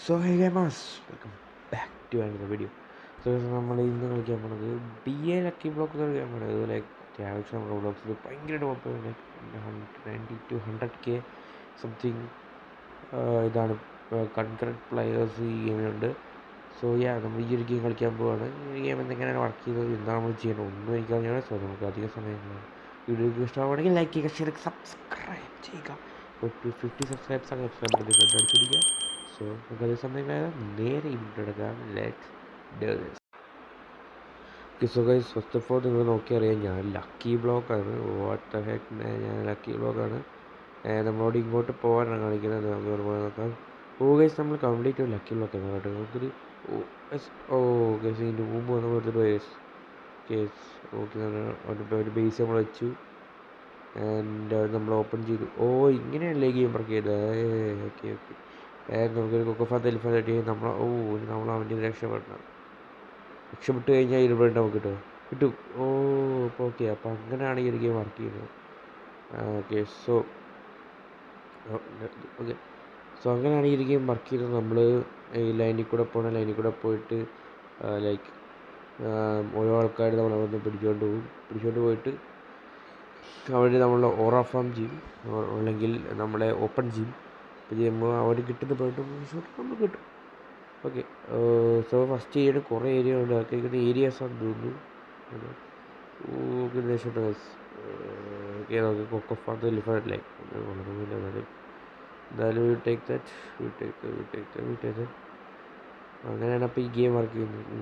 So hey gamers, welcome back to another video. So നമ്മൾ ഇന്ന് കളിക്കാൻ പോണത് BA ലക്കി ബ്ലോക്ക് എന്ന് കളിക്കാൻ പോണത്. അതുപോലെ അത്യാവശ്യം നമ്മുടെ ബ്ലോക്സിൽ ഭയങ്കര ടോപ്പ് 90 to 100K സംതിങ് ഇതാണ് കൺകറൻറ്റ് പ്ലെയേഴ്സ് ഈ ഗെയിമിലുണ്ട്. സോ നമ്മൾ ഈ ഒരു ഗെയിം കളിക്കാൻ പോവുകയാണ്. ഈ ഗെയിം എന്തെങ്ങനെയാണ് വർക്ക് ചെയ്തത്, എന്താണ് നമ്മൾ ചെയ്യേണ്ടത് ഒന്നും എനിക്കറിഞ്ഞാൽ. സോ നമുക്ക് അധിക സമയങ്ങളാണ്. വീഡിയോക്ക് ഇഷ്ടമാണെങ്കിൽ ലൈക്ക് ചെയ്യുക, ഷെയർ ചെയ്യുക, സബ്സ്ക്രൈബ് ചെയ്യുക. 50 സബ്സ്ക്രൈബ്സ് ആണ്. Subscribe button അടിച്ചിരിക്കുക. സോ നമുക്ക് അതേ സമയം നേരെ ഇൻട്രോ എടുക്കാം. Let's do this. So guys, first of all നിങ്ങൾ നോക്കിയറിയാം ഞാൻ ലക്കി ബ്ലോക്കാണ്. വാട്ട് ദ ഹെക്ക്, ഞാൻ ലക്കി ബ്ലോക്കാണ്. നമ്മളോട് ഇങ്ങോട്ട് പോകാനാണ് കാണിക്കുന്നത്. നമുക്ക് നോക്കാം. ഗൈസ്, നമ്മൾ കംപ്ലീറ്റ് ഒരു ലക്കി ബ്ലോക്ക് ആണ് കേട്ടോ. നമുക്കൊരു ഗൈസ് ഇതിൻ്റെ മുമ്പ് നമ്മൾ എടുത്തിട്ട് കേസ് ഓക്കെ, ഒരു ബേസ് നമ്മൾ വെച്ചു. ആൻഡ് നമ്മൾ ഓപ്പൺ ചെയ്തു. ഇങ്ങനെയല്ലേ ഗെയിം വർക്ക് ചെയ്തത്? Okay okay. നമുക്കൊരു കൊക്കോഫാത്ത് എലിഫാന്റ് കിട്ടി. നമ്മൾ അവൻ്റെ രക്ഷപ്പെട്ട് കഴിഞ്ഞാൽ 20 നമുക്ക് കിട്ടും. അപ്പോൾ ഓക്കെ, അപ്പോൾ അങ്ങനെയാണ് ഈ ഒരു ഗെയിം വർക്ക് ചെയ്യുന്നത്. ഓക്കെ അങ്ങനെയാണ് ഈ ഒരു ഗെയിം വർക്ക് ചെയ്യുന്നത്. നമ്മൾ ഈ ലൈനിൽ കൂടെ പോയിട്ട് ലൈക്ക് ഓരോ ആൾക്കാർ നമ്മളെ വന്ന് പിടിച്ചുകൊണ്ട് പോയിട്ട് അവർ നമ്മളെ ഓറ ഫാം ചെയ്യും, അല്ലെങ്കിൽ നമ്മളെ ഓപ്പൺ ചെയ്യും. അപ്പോൾ ചെയ്യുമ്പോൾ അവർ കിട്ടുന്ന പോയിട്ട് നമുക്ക് കിട്ടും. ഓക്കെ, സോ ഫസ്റ്റ് ചെയ്യേണ്ട കുറേ ഏരിയ ഉണ്ട്. അതൊക്കെ ഏരിയാസാണെന്ന് തോന്നുന്നു. ഓക്കെ, ദേശോട്ട് ഓക്കെ, നമുക്ക് കൊക്കോഫാത്ത് എലിഫാൻറ്റില്ലേ വളർന്നില്ല. എന്തായാലും ടേക്ക് ദാറ്റ്. അങ്ങനെയാണ് അപ്പോൾ ഈ ഗെയിം വർക്ക് ചെയ്യുന്നത്.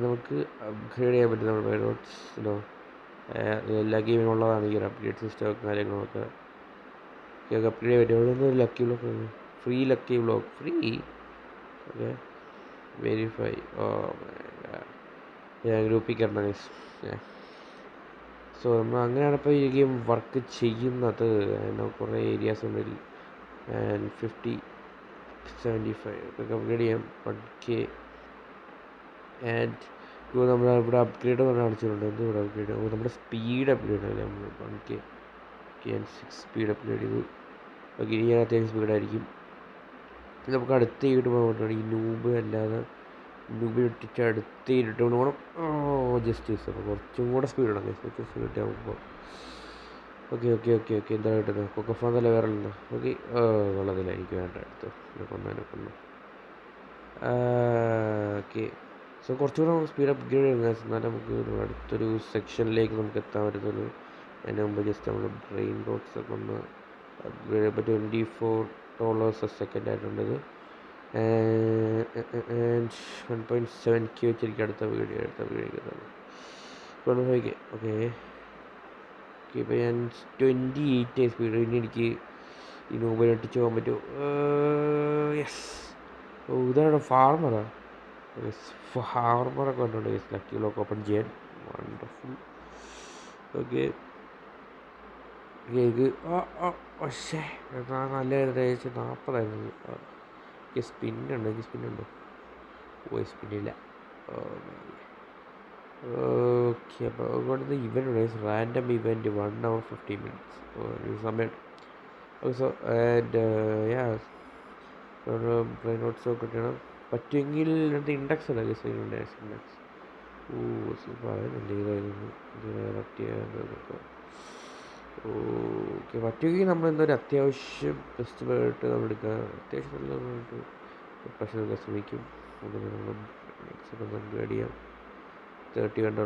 നമുക്ക് അപ്ഗ്രേഡ് ചെയ്യാൻ പറ്റും നമ്മുടെ പേരോട്ട്സിനോ. എല്ലാ ഗെയിമിനും ഉള്ളതാണ് ഈ ഒരു അപ്ഗ്രേഡ് സിസ്റ്റം കാര്യങ്ങളൊക്കെ. അപ്ഗ്രേഡ് ചെയ്യാൻ പറ്റും. അവിടെ നിന്ന് lucky block, free lucky block, free. Okay, verify. ഗ്രൂപ്പിൽ കയറണം ഗൈസ്. സോ നമ്മൾ അങ്ങനെയാണ് ഇപ്പോൾ ഈ ഗെയിം വർക്ക് ചെയ്യുന്നത്. കുറേ ഏരിയാസ് ഉണ്ട്. 50, 75 ഒക്കെ അപ്ഗ്രേഡ് ചെയ്യാം. 1K. ആൻഡ് നമ്മൾ ഇവിടെ അപ്ഗ്രേഡ് പറഞ്ഞാൽ കാണിച്ചിട്ടുണ്ട്. എന്ത് ഇവിടെ അപ്ഗ്രേഡ്? നമ്മുടെ സ്പീഡ് അപ്ഗ്രേഡ് അല്ലേ. നമ്മൾ 1K ആൻഡ് 6 സ്പീഡ് അപ്ഗ്രേഡ് ചെയ്തു. ഓക്കെ, ഇനി ഞാൻ അത്യാവശ്യം സ്പീഡായിരിക്കും. നമുക്ക് അടുത്ത ഇരുട്ട് പോകാൻ പറ്റുകയാണ്. ഈ നൂബ് അല്ലാതെ ഇട്ടിട്ട് അടുത്ത ഇരുട്ടുകൊണ്ട് പോകണം. ജസ്റ്റ് അപ്പോൾ കുറച്ചും കൂടെ സ്പീഡ് ഇടാം. കുറച്ച് സ്പീഡ് ആകുമ്പോൾ ഓക്കെ. എന്താണ് കിട്ടുന്നത്? കൊക്കോഫാന്നല്ല വേറെ ഉണ്ടോ? ഓക്കെ, വെള്ളത്തിലായിരിക്കും വേണ്ട. അടുത്ത് കൊന്നു. ഓക്കെ, സോ കുറച്ചുകൂടെ സ്പീഡ് അപ്ഗ്രേഡ് ചെയ്യുന്ന എന്നാലും നമുക്ക് അടുത്തൊരു സെക്ഷനിലേക്ക് നമുക്ക് എത്താൻ പറ്റുന്നുള്ളൂ. അതിന് മുമ്പ് ജസ്റ്റ് നമ്മൾ ബ്രെയിൻ റോഡ്സ് ഒക്കെ ഒന്ന് അപ്ഗ്രേഡ് ചെയ്യുമ്പോൾ $24 ആയിട്ടുള്ളത്. 1.7K വെച്ചിരിക്കും അടുത്ത വീഡിയോ. ഓക്കെ, ഇപ്പോൾ ഞാൻ 28 സ്പീഡ്. ഇനി എനിക്ക് ഈ മൊബൈൽ ഒട്ടിച്ച് പോകാൻ പറ്റുമോ? യെസ്. ഇതാണ് ഫാർമറൊക്കെ കണ്ടുണ്ട് ലക്കി ബ്ലോക്ക് ഓപ്പൺ ചെയ്യാൻ. വണ്ടർഫുൾ. ഓക്കെ, ഇത് പക്ഷേ നല്ല ഏകദേശം 40ആയിരുന്നു. സ്പിന്നുണ്ടോ? സ്പിന്നില്ല. ഓക്കെ, അപ്പോൾ ഇവിടുത്തെ event random event 1 hour 50 minutes സമയം. സോ ആൻഡ് ബ്രെയിൻ നോട്ട്സ് ഒക്കെ കിട്ടണം. പറ്റുമെങ്കിൽ ഇൻഡെക്സ് ഉണ്ട്. ഇൻഡെക്സ് ഓക്കെ, പറ്റുമെങ്കിൽ നമ്മൾ എന്തൊരു അത്യാവശ്യം ബെസ്റ്റ് ആയിട്ട് നമ്മൾ എടുക്കുക. അത്യാവശ്യം നല്ലതായിട്ട് പ്രശ്നം ശ്രമിക്കും. അതുകൊണ്ട് നമ്മൾ നെക്സ്റ്റ് അപ്ഗ്രേഡ് ചെയ്യാം. $31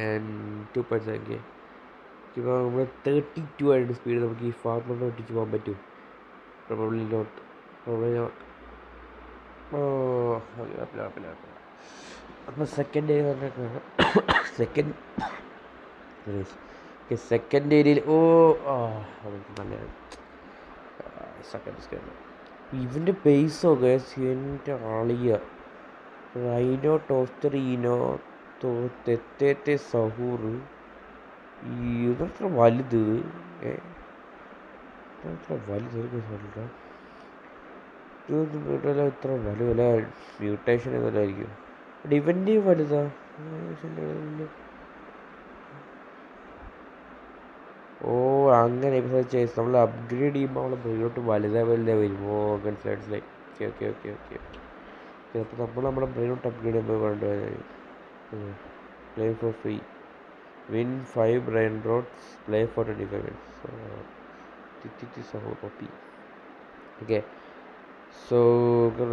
ആൻഡ് 2.7K. ഇപ്പോൾ നമ്മൾ 32 ആയിട്ട് സ്പീഡ് നമുക്ക് ഈ ഫാർമറിനെ ഒട്ടിച്ച് പോകാൻ പറ്റും. Probably not. അപ്പോൾ സെക്കൻഡ് ഏരിയ പറഞ്ഞേക്കാണ്. സെക്കൻഡ് ഏരിയയിൽ നല്ല സെക്കൻഡ് ഇവൻ്റെ ബേസൊക്കെ എൻ്റെ ആളിയ റൈനോ ടോസ്റ്ററീനോ തെത്തേത്തെ സഹൂർ. ഇതത്ര വലുത് ഇത്ര വലുതല്ല. മ്യൂട്ടേഷൻ എന്നല്ലായിരിക്കും. ഇവൻ്റെ വലുതാ. അങ്ങനെ ചേസ് നമ്മൾ അപ്ഗ്രേഡ് ചെയ്യുമ്പോൾ നമ്മൾ ബ്രെയിനോട്ട് വലുതായി വരുമോ മനസ്സിലായി. Okay okay okay okay okay. ചിലപ്പോൾ നമ്മൾ നമ്മുടെ ബ്രെയിനോട്ട് അപ്ഗ്രേഡ് ചെയ്യുമ്പോൾ വേണ്ട play for free win 5 brainrots play for 25 minutes copy. Okay so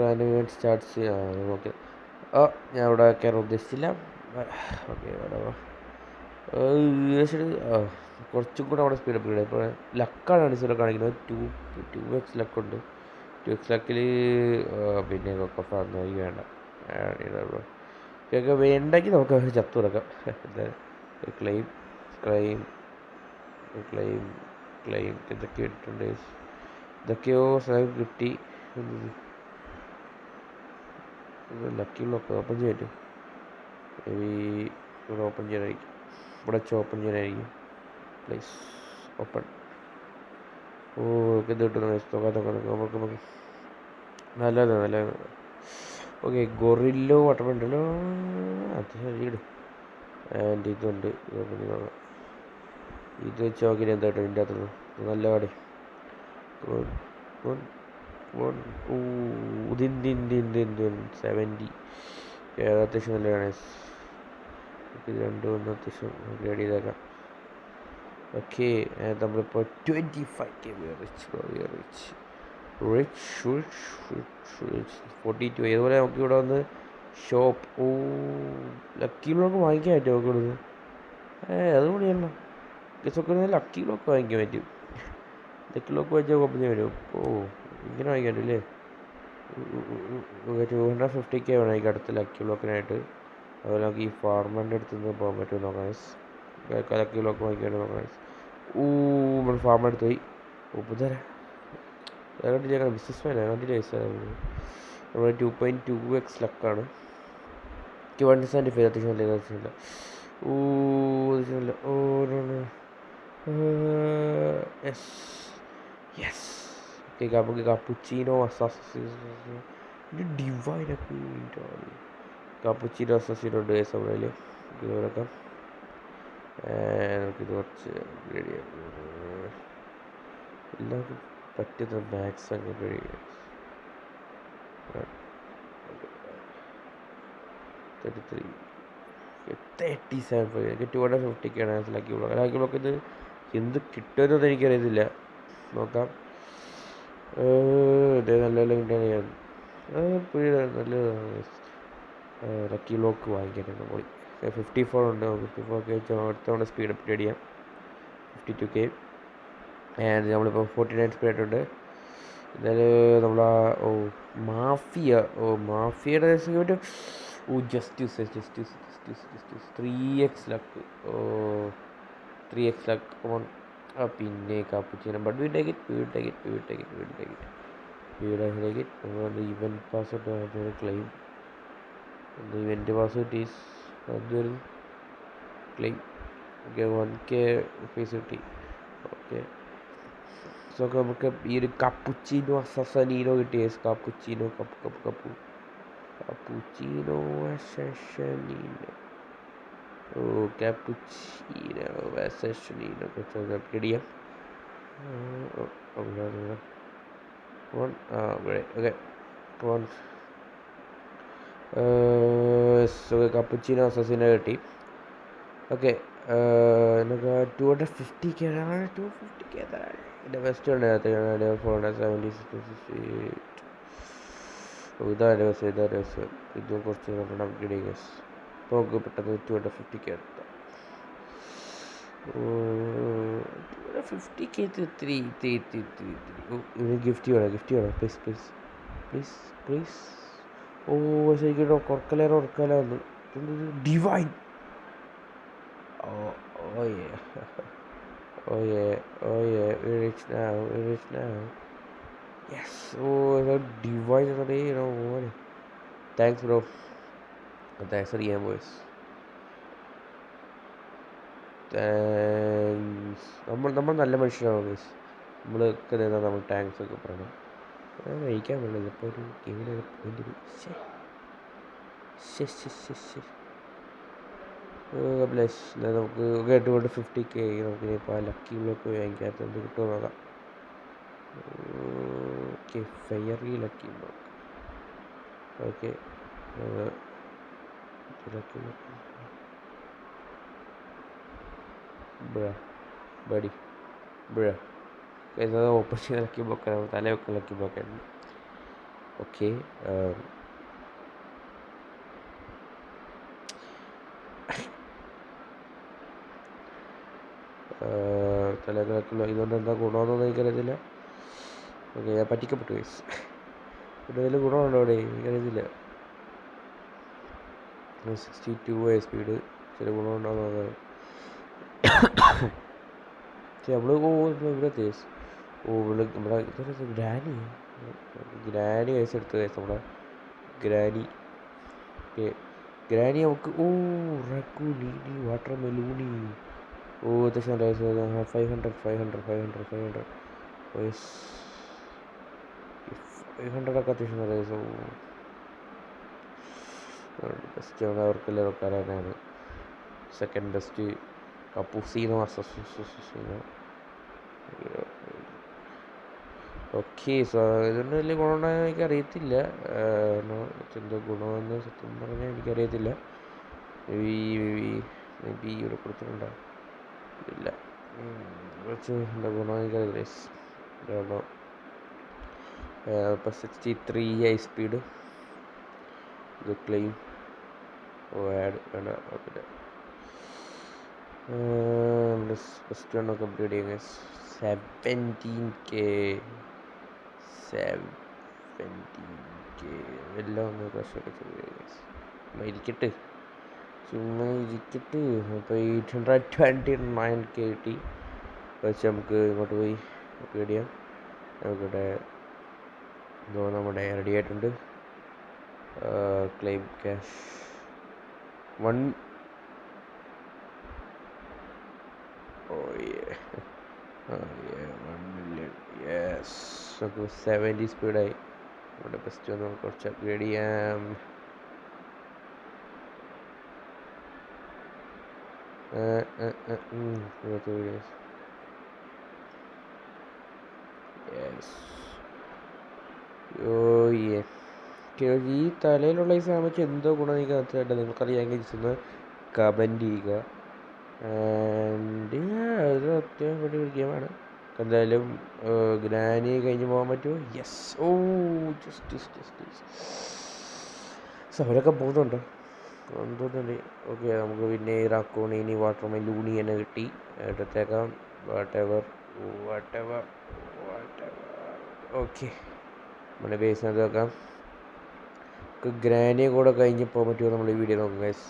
random start ചെയ്യാം. ഓക്കെ ഞാൻ ഇവിടെ കയറാൻ ഉദ്ദേശിച്ചില്ല. ഓക്കെ കുറച്ചും കൂടെ അവിടെ സ്പീഡ് അപ്പ് ഇപ്പോൾ ലക്കാണ് അടിച്ചൊക്കെ കാണിക്കുന്നത്. 2x ലക്കുണ്ട്. 2x ലക്കിൽ പിന്നെ കൊക്കഫാന്ന് വേണ്ട ഒക്കെ വേണ്ടെങ്കിൽ നമുക്ക് ചത്തു കിടക്കാം. ക്ലെയിം ക്ലെയിം ക്ലെയിം ക്ലെയിം ഇതൊക്കെ ഇട്ടിട്ടുണ്ട്. ഇതൊക്കെയോ സ്ഥലം കിട്ടി. ലക്കിയുള്ളൊക്കെ ഓപ്പൺ ചെയ്യാൻ പറ്റും. ഇവിടെ ഓപ്പൺ ചെയ്യാനായിരിക്കും. ഇവിടെ വെച്ച് ഓപ്പൺ ചെയ്യാനായിരിക്കും. Please open. ഇത് കിട്ടുന്ന നമുക്ക് നല്ലത് നല്ലത്. ഓക്കെ ഗൊറില്ലോ വാട്ടറുണ്ടല്ലോ, അത്യാവശ്യം വീട്. ആൻഡ് ഇതുണ്ട്, ഇത് വെച്ച് നോക്കിയിട്ട് എന്താ കേട്ടോ ഇതിൻ്റെ അകത്തുനിന്ന് നല്ല പാടെ. ഇതിൻ 70 അത്യാവശ്യം നല്ലതാണ്. ഇത് രണ്ടും ഒന്ന് അത്യാവശ്യം അപ്ഗ്രേഡ് ചെയ്തേക്കാം. ഓക്കെ നമ്മളിപ്പോൾ 25K റിച്ച് 42. ഇതുപോലെ നമുക്ക് ഇവിടെ വന്ന് ഷോപ്പ് ലക്കി ബ്ലോക്ക് വാങ്ങിക്കാൻ പറ്റും. നമുക്ക് ഇവിടുന്ന് അത് കൂടിയല്ലോ ഒക്കെ ലക്കി ബ്ലോക്ക് വാങ്ങിക്കാൻ പറ്റും. ലക്കി ബ്ലോക്ക് വാങ്ങിച്ചാൽ ഓപ്പൺ ചെയ്യാൻ പറ്റും. ഇങ്ങനെ വാങ്ങിക്കാൻ പറ്റും അല്ലേ. 250K വേണം എനിക്ക് അടുത്ത ലക്കി ബ്ലോക്കിനായിട്ട്. അതുപോലെ നമുക്ക് ഈ ഫാർമറിൻ്റെ അടുത്ത് നിന്ന് പോകാൻ പറ്റുമോ നോക്കാം. ലക്കി ബ്ലോക്ക് വാങ്ങിക്കാൻ നോക്കാം. നമ്മൾ ഫാർമർ എടുത്ത് പോയി. ഉപതരാം കണ്ടില്ല, ബിസിനസ് മാൻ കണ്ടില്ല. നമ്മൾ 2.2x ലക്കാണ്. 175 അത്യാവശ്യം നല്ല അത്യാവശ്യമില്ല. യെസ് ഓക്കെ നമുക്ക് കപ്പുച്ചീനോ ഡിവൈനൊക്കെ കപ്പുച്ചീനോ അസസിനോ ഉണ്ട് സമയത്തിൽ ഇതുപോലൊക്കെ. നമുക്കിത് കുറച്ച് റെഡി എല്ലാവർക്കും പറ്റുന്ന മാക്സ് അങ്ങ് ready 37 250K lucky block. Lucky block ഇത് എന്ത് കിട്ടുമെന്നത് എനിക്കറിയത്തില്ല. നോക്കാം. ഇത് നല്ല നല്ലതാണ്. ലക്കി ബ്ലോക്ക് വാങ്ങിക്കാനാണ് പോയി. 54 ഉണ്ട്. 54K വെച്ച് അടുത്തവണ സ്പീഡ് അപ്ഗ്രേഡ് ചെയ്യാം. 52K ആൻഡ് നമ്മളിപ്പോൾ 49 സ്പീഡ് ഉണ്ട്. എന്നാലും നമ്മൾ മാഫിയയുടെ പറ്റും. Justice 3x luck 3x luck on. പിന്നെ cappuccino but we take it. Event password claim. Event password is അതൊരു ക്ലെയിം. ഓക്കെ 1K ഫീസ് കിട്ടി. ഓക്കെ സോ നമുക്ക് ഈ ഒരു കപ്പുച്ചീനോ അസസനീനോ കിട്ടിയ കപ്പുച്ചീനോ കപ്പുച്ചീനോ അസസനീനോ ക്യാപ്പുച്ചീനോ അസസനീനോ കുറച്ച് അപ്ഗ്രേഡ് ചെയ്യാം. ഓക്കെ കപ്പുച്ചീനോ അസസീനോ കിട്ടി. ഓക്കെ നമുക്ക് 250K 250K എൻ്റെ ബെസ്റ്റ് ഉണ്ട്. 476 ഇതാണ് ദിവസം ഇതും കുറച്ച് നല്ലോണം അപ്ഗ്രേഡ് ചെയ്യുക. അപ്പോൾ നമുക്ക് പെട്ടെന്ന് 250K എടുത്താം. 250K ഗിഫ്റ്റ് വേണം പ്ലീസ്. ശരിക്കും ഉറക്കല വന്നു. Divine. Oh yeah, we're rich now. Yes, that divine already, what? Thanks bro. Thanks for the boys. Thanks. നമ്മൾ നല്ല മനുഷ്യരാണ് ഗൈസ്. നമ്മളൊക്കെ നേതാ നമ്മൾ താങ്ക്സ് ഒക്കെ പറയണം. കഴിക്കാൻ പറ്റില്ല ഇപ്പോൾ ഒരു ഗെയിമിൽ പോയിന്റ്. പ്ലസ് നമുക്ക് 250k നമുക്കിനിപ്പോൾ ആ ലക്കി ബ്ലോക്ക് വാങ്ങിക്കാത്ത എന്ത് കിട്ടുമോ നോക്കാം. Okay, fairy lucky block. Okay, lucky block buddy ഇത് ഓപ്പൺ ചെയ്ത ലക്കി ബ്ലോക്കാണ്, തലയൊക്കെ ലക്കി ബ്ലോക്കായിരുന്നു. ഓക്കെ, തലകളൊക്കെ ഇതുകൊണ്ട് എന്താ ഗുണമെന്നൊന്നും എനിക്കറിയത്തില്ല. ഓക്കെ, ഞാൻ പറ്റിക്കപ്പെട്ടു ഗൈസ്. പിന്നെ അതിൽ ഗുണമുണ്ടോ അവിടെ എനിക്കറിയത്തില്ല. 62 സ്പീഡ്, ചില ഗുണമുണ്ടോ നോക്കാം. നമ്മൾ ഇവിടെ തേസ് ഇവിടെ ഗ്രാനി വയസ്സ് എടുത്ത് വയസ്സ് നമ്മുടെ ഗ്രാനി നമുക്ക് റെഗുലീനി വാട്ടർ മെലൂണി അത്യാവശ്യം നല്ല വയസ്സ് 500 500ഒക്കെ അത്യാവശ്യം നല്ല വയസ്സ്. ബെസ്റ്റ് അവർക്കെല്ലാം വെക്കാനാണ്. സെക്കൻഡ് ബെസ്റ്റ് കപ്പൂസീനോ അസസീനോ. ഓക്കെ, സോ ഇതുകൊണ്ട് വലിയ ഗുണമുണ്ടായെന്ന് എനിക്കറിയത്തില്ല. എന്തോ ഗുണമെന്ന് സത്യം പറഞ്ഞാൽ എനിക്കറിയത്തില്ല. മേ ബി ഇവിടെ കൊടുത്തിട്ടുണ്ടോ ഇല്ല. കുറച്ച് എന്താ ഗുണം എനിക്കറിയില്ല. ഇപ്പോൾ 63 ഹൈ സ്പീഡ്. ഇത് ക്ലെയിം ആഡ് വേണ്ട, കുഴപ്പമില്ല. ഫസ്റ്റ് വൺ കംപ്ലീറ്റ് ചെയ്യുക. 17k എല്ലാം ഒന്ന് പ്രശ്നമൊക്കെ ചെയ്യുക. ഇരിക്കട്ടെ, ചുമ്മാ ഇരിക്കട്ടെ. അപ്പോൾ 829k കിട്ടി. വെച്ച് നമുക്ക് ഇങ്ങോട്ട് പോയി അപ്ഗ്രേഡ് ചെയ്യാം. നമുക്കിവിടെ എന്തോ നമ്മുടെ റെഡി ആയിട്ടുണ്ട്. Claim cash 1 million. യെസ്, നമുക്ക് 70 സ്പീഡായി. നമ്മുടെ ബെസ്റ്റ് ഒന്ന് നമുക്ക് കുറച്ച് അപ്ഗ്രേഡ് ചെയ്യാം. ഈ തലയിലുള്ള ഈ സാധനം എന്തോ ഗുണം എനിക്ക് മനസ്സിലായിട്ട് നിങ്ങൾക്കറിയാമെങ്കിൽ ഒന്ന് കമൻറ്റ് ചെയ്യുക. ആൻഡ് ഇത് അത്യാവശ്യം വലിയ ഗെയിമാണ്. എന്തായാലും ഗ്രാനി കഴിഞ്ഞ് പോകാൻ പറ്റുമോ? യെസ്. ജസ്റ്റ് അവരൊക്കെ പോകുന്നുണ്ടോ എന്തോന്നുണ്ട്. ഓക്കെ, നമുക്ക് പിന്നെ റക്കോണീനി വാട്ടർ മെലൂണി തന്നെ കിട്ടി. എടുത്തേക്കാം. വാട്ടെവർ. ഓക്കെ, നമ്മുടെ ബേസിനകത്ത് വെക്കാം. ഗ്രാനിയെ കൂടെ കഴിഞ്ഞ് പോകാൻ പറ്റുമോ നമ്മൾ ഈ വീഡിയോ നോക്കാം ഗൈസ്.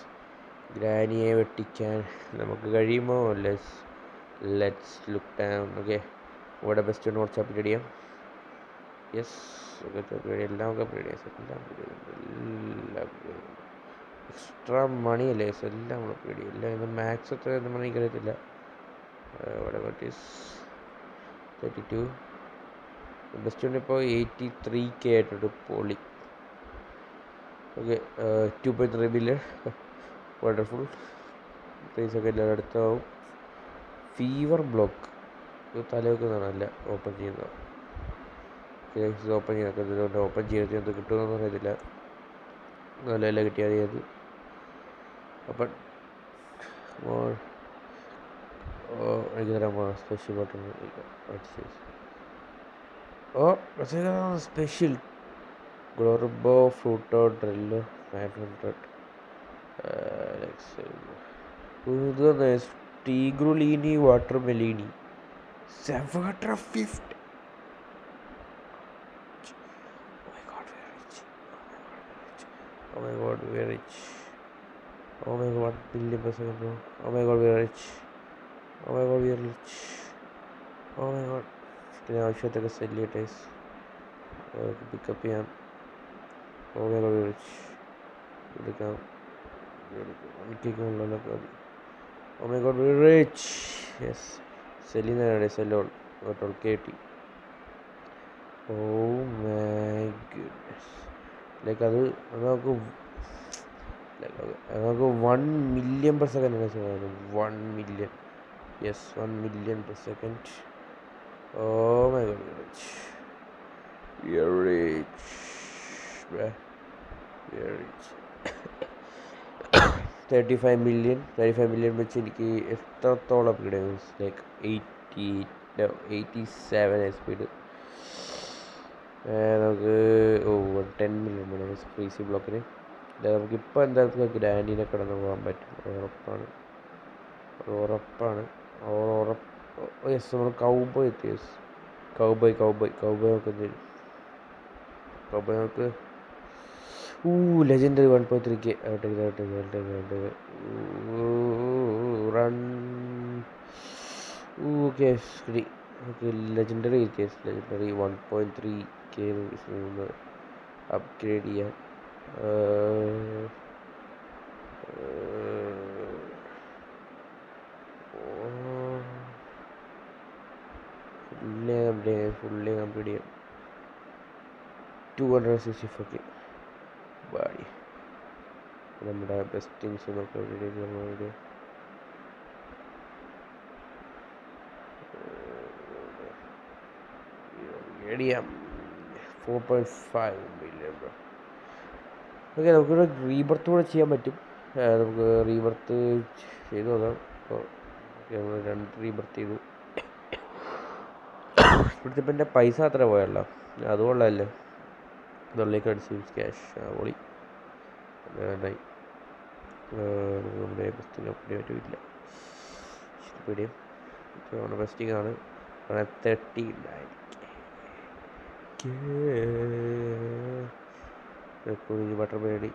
ഗ്രാനിയെ വെട്ടിക്കാൻ നമുക്ക് കഴിയുമോ? Let's look down. ഓക്കെ, ഇവിടെ ബെസ്റ്റ് ഒന്ന് കുറച്ച് അപ്ഗ്രേഡ് ചെയ്യാം. യെസ്, എല്ലാം നമുക്ക് അപ്ഗ്രേഡ് ചെയ്യാം. എല്ലാം എക്സ്ട്രാ മണി അല്ലേ എല്ലാം നമ്മൾ അപ്ഗ്രേഡ് ചെയ്യും. എല്ലാം ഇത് മാക്സ് എത്ര എന്ന് എനിക്കറിയത്തില്ല. ഇവിടെ ഈസ് 32. ബെസ്റ്റ് ഉണ്ട് ഇപ്പോൾ 83k ആയിട്ടുണ്ട്. പൊളി. Okay, 2.3 billion. വണ്ടർഫുൾ. പ്രൈസൊക്കെ എല്ലാവരും അടുത്താവും. ഫീവർ ബ്ലോക്ക് തലവെക്കുന്നതാണല്ല ഓപ്പൺ ചെയ്യുന്നത്. ഓപ്പൺ ചെയ്യുന്നത് ഓപ്പൺ ചെയ്ത് എന്ത് കിട്ടുമെന്നൊന്നും അറിയത്തില്ല. നല്ല കിട്ടിയാൽ മതി അത്. അപ്പം എനിക്ക് തരാൻ പോകണം സ്പെഷ്യൽ ബട്ടൺ. സ്പെഷ്യൽ ഗ്ലോർബോ ഫ്രൂട്ടോ ഡ്രില്ലോ 900. ഇത് ടീഗ്രുലീനി water മെലീനി 750. Oh my god, we are rich. Oh my god, billion per second, bro. Oh my god, we are rich. Oh my god, we are rich. Oh my god. ഇതിന് ആവശ്യത്തൊക്കെ cell ചെയ്യട്ടെ, pickup ചെയ്യാം. Oh my god, we are rich. എടുക്കാം. 1K മതി. Oh my god, we are rich. Yes. സെല്ലിനാണ് സെല്ലോൾ 12K കിട്ടി. Oh my goodness. Like അത് നമുക്ക് നമുക്ക് 1 million/second ആണ് 1 million. Yes, 1 million/second. Oh my god, we're rich. We are rich. 35 million വെച്ച് എനിക്ക് എത്രത്തോളം അപ്ഗ്രേഡ് ചെയ്യും? Like 87 speed. നമുക്ക് 10 million വേണം ഫ്രീസി ബ്ലോക്കിന്. നമുക്കിപ്പോൾ എന്തായാലും ഗ്രാൻഡിനെ കടന്നു പോകാൻ പറ്റും, ഉറപ്പാണ്. യെസ്, നമ്മൾ കൗബോയ് എത്തി. യെസ്, കൗബോയ് നമുക്ക് ലെജൻഡറി 1.3K റൺ. ഓക്കെ ശരി. ഓക്കെ, ലെജൻഡറി 1.3K അപ്ഗ്രേഡ് ചെയ്യാം. ഫുള്ളി കംപ്ലീറ്റ് ചെയ്യാം. 264K ബാഡി. നമ്മുടെ ബെസ്റ്റ് തിങ്സ് നോക്കാം. ചെയ്യാം 4.5 million. ഓക്കെ, നമുക്കൊരു റീബർത്ത് കൂടെ ചെയ്യാൻ പറ്റും. നമുക്ക് റീബർത്ത് ചെയ്തു നോക്കാം. അപ്പോൾ നമ്മൾ 2 റീബർത്ത് ചെയ്തു. ഇവിടുത്തെ ഇപ്പം എൻ്റെ പൈസ അത്ര പോയല്ലോ, അതുകൊള്ളല്ലേ. ഇതൊള്ളിലേക്ക് അടിച്ച് ക്യാഷ് പൊളി. നമ്മുടെ ബെസ്റ്റിംഗ് അപ്ഡേ പറ്റില്ല. പേടിയും നമ്മുടെ ബെസ്റ്റിംഗ് ആണ് 39 ബട്ടർ പേടി.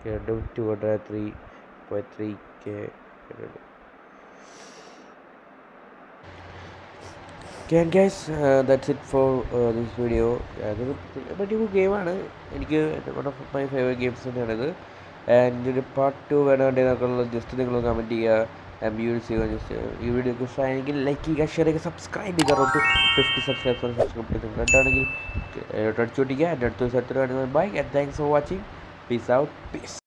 203.3K. Okay, and guys, that's it for this video. അതൊരു പറ്റിയ ഗെയിമാണ്. എനിക്ക് one of my favourite games തന്നെയാണിത്. ആൻഡ് ഇതിൻ്റെ പാർട്ട് 2 വേണമെന്നുണ്ടെങ്കിൽ ജസ്റ്റ് നിങ്ങൾ കമൻറ്റ് ചെയ്യുക. And you will see just ഈ വീഡിയോ ഇഷ്ടമായെങ്കിൽ ലൈക്ക് ചെയ്യുക, ഷെയർ ചെയ്യുക, സബ്സ്ക്രൈബ് ചെയ്യുക. 50 സബ്സ്ക്രൈബേഴ്സ് സബ്സ്ക്രൈബ് ചെയ്ത് രണ്ടാണെങ്കിൽ അടിച്ചുകൊണ്ടിരിക്കുക. എൻ്റെ അടുത്ത ദിവസത്തിൽ bye and thanks for watching. Peace out. Piece.